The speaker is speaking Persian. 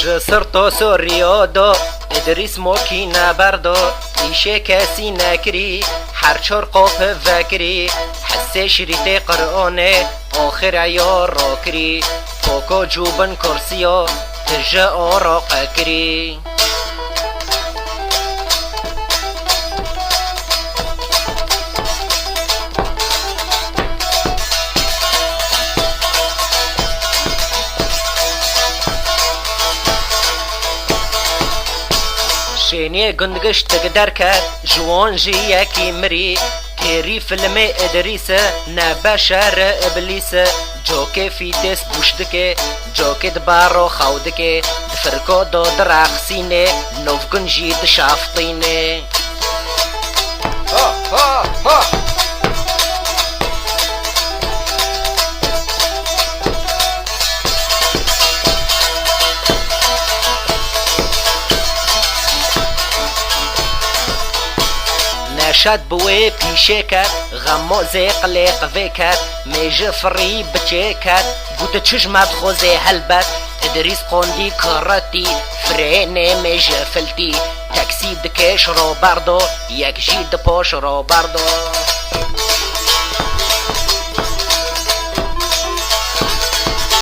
جسرتو سوریادو ادریس موکی نبردو ایشه کسی نکری هر چور قوپ وکری حسه شریط قرآنه آخر عیار را کری پوکو جوبن کرسیو تجه آراق کری شینی گندگش تقدر کرد جوان جی یکی مری کری فیلم ادریسه نه بشر ابلیسه جوکه فیتس بوشدکه جوکه دبارو خودکه دفرکو دو درخسینه نوف گنجی دشافتینه ها ها ها نشد بوی پیشه کرد غمو زیقلیق وی کرد میجه فری بچه کرد بود چشمت خوزه هلبت ادریس قوندی کرتی فرینه میجه فلتی تاکسی دکش رو بردو یک جید پاش رو بردو